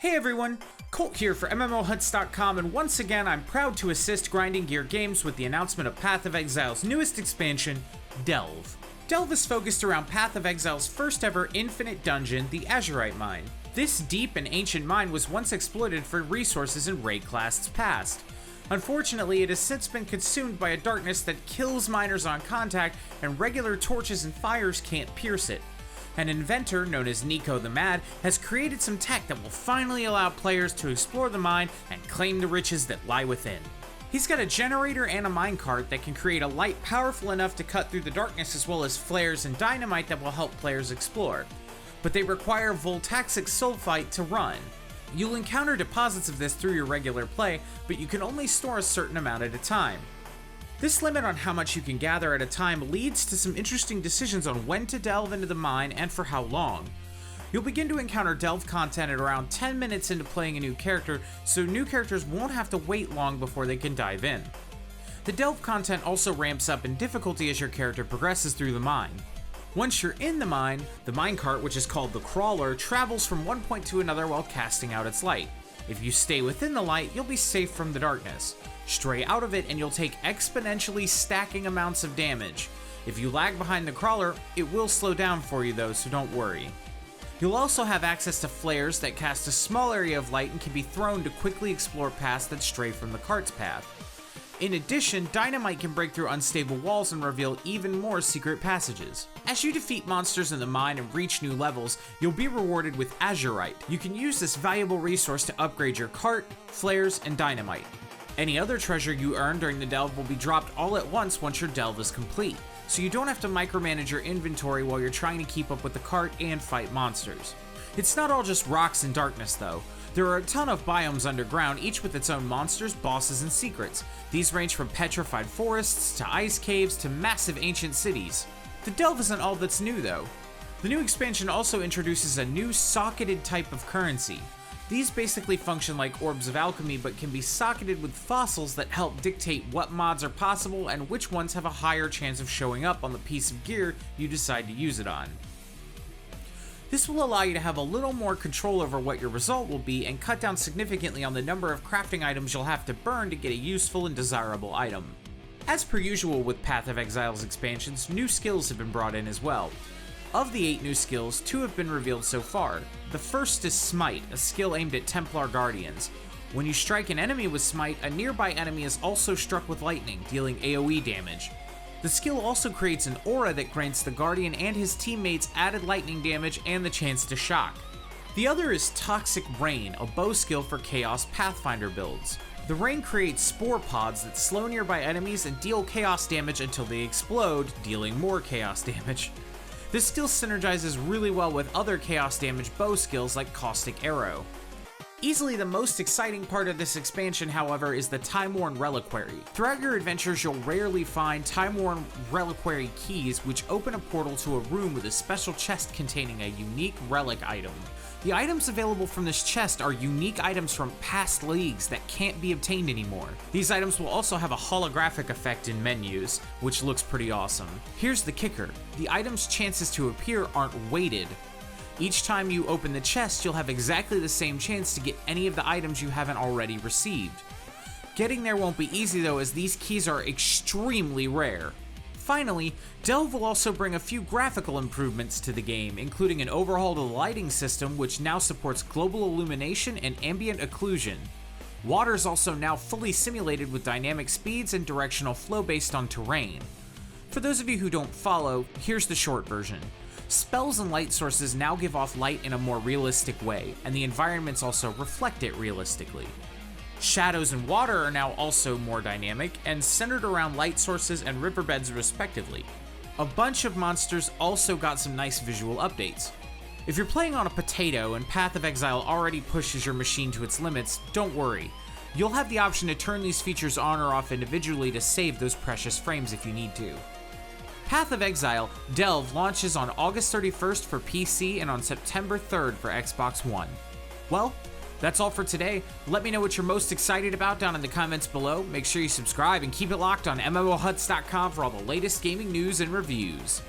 Hey everyone, Colt here for MMOHuts.com, and once again I'm proud to assist Grinding Gear Games with the announcement of Path of Exile's newest expansion, Delve. Delve is focused around Path of Exile's first ever infinite dungeon, the Azurite Mine. This deep and ancient mine was once exploited for resources in raid classes past. Unfortunately, it has since been consumed by a darkness that kills miners on contact, and regular torches and fires can't pierce it. An inventor, known as Nico the Mad, has created some tech that will finally allow players to explore the mine and claim the riches that lie within. He's got a generator and a minecart that can create a light powerful enough to cut through the darkness, as well as flares and dynamite that will help players explore. But they require voltaxic sulfite to run. You'll encounter deposits of this through your regular play, but you can only store a certain amount at a time. This limit on how much you can gather at a time leads to some interesting decisions on when to delve into the mine and for how long. You'll begin to encounter delve content at around 10 minutes into playing a new character, so new characters won't have to wait long before they can dive in. The delve content also ramps up in difficulty as your character progresses through the mine. Once you're in the minecart, which is called the Crawler, travels from one point to another while casting out its light. If you stay within the light, you'll be safe from the darkness. Stray out of it and you'll take exponentially stacking amounts of damage. If you lag behind the Crawler, it will slow down for you though, so don't worry. You'll also have access to flares that cast a small area of light and can be thrown to quickly explore paths that stray from the cart's path. In addition, dynamite can break through unstable walls and reveal even more secret passages. As you defeat monsters in the mine and reach new levels, you'll be rewarded with azurite. You can use this valuable resource to upgrade your cart, flares, and dynamite. Any other treasure you earn during the delve will be dropped all at once your delve is complete, so you don't have to micromanage your inventory while you're trying to keep up with the cart and fight monsters. It's not all just rocks and darkness though. There are a ton of biomes underground, each with its own monsters, bosses, and secrets. These range from petrified forests, to ice caves, to massive ancient cities. The delve isn't all that's new though. The new expansion also introduces a new socketed type of currency. These basically function like orbs of alchemy, but can be socketed with fossils that help dictate what mods are possible and which ones have a higher chance of showing up on the piece of gear you decide to use it on. This will allow you to have a little more control over what your result will be and cut down significantly on the number of crafting items you'll have to burn to get a useful and desirable item. As per usual with Path of Exile's expansions, new skills have been brought in as well. Of the 8 new skills, 2 have been revealed so far. The first is Smite, a skill aimed at Templar Guardians. When you strike an enemy with Smite, a nearby enemy is also struck with lightning, dealing AoE damage. The skill also creates an aura that grants the Guardian and his teammates added lightning damage and the chance to shock. The other is Toxic Rain, a bow skill for Chaos Pathfinder builds. The rain creates spore pods that slow nearby enemies and deal chaos damage until they explode, dealing more chaos damage. This skill synergizes really well with other chaos damage bow skills like Caustic Arrow. Easily the most exciting part of this expansion, however, is the Time-Worn Reliquary. Throughout your adventures, you'll rarely find Time-Worn Reliquary keys, which open a portal to a room with a special chest containing a unique relic item. The items available from this chest are unique items from past leagues that can't be obtained anymore. These items will also have a holographic effect in menus, which looks pretty awesome. Here's the kicker: the items' chances to appear aren't weighted. Each time you open the chest, you'll have exactly the same chance to get any of the items you haven't already received. Getting there won't be easy though, as these keys are extremely rare. Finally, Delve will also bring a few graphical improvements to the game, including an overhaul to the lighting system, which now supports global illumination and ambient occlusion. Water is also now fully simulated with dynamic speeds and directional flow based on terrain. For those of you who don't follow, here's the short version. Spells and light sources now give off light in a more realistic way, and the environments also reflect it realistically. Shadows and water are now also more dynamic and centered around light sources and riverbeds respectively. A bunch of monsters also got some nice visual updates. If you're playing on a potato and Path of Exile already pushes your machine to its limits, don't worry. You'll have the option to turn these features on or off individually to save those precious frames if you need to. Path of Exile Delve launches on August 31st for PC and on September 3rd for Xbox One. Well, that's all for today. Let me know what you're most excited about down in the comments below. Make sure you subscribe and keep it locked on MMOHuts.com for all the latest gaming news and reviews.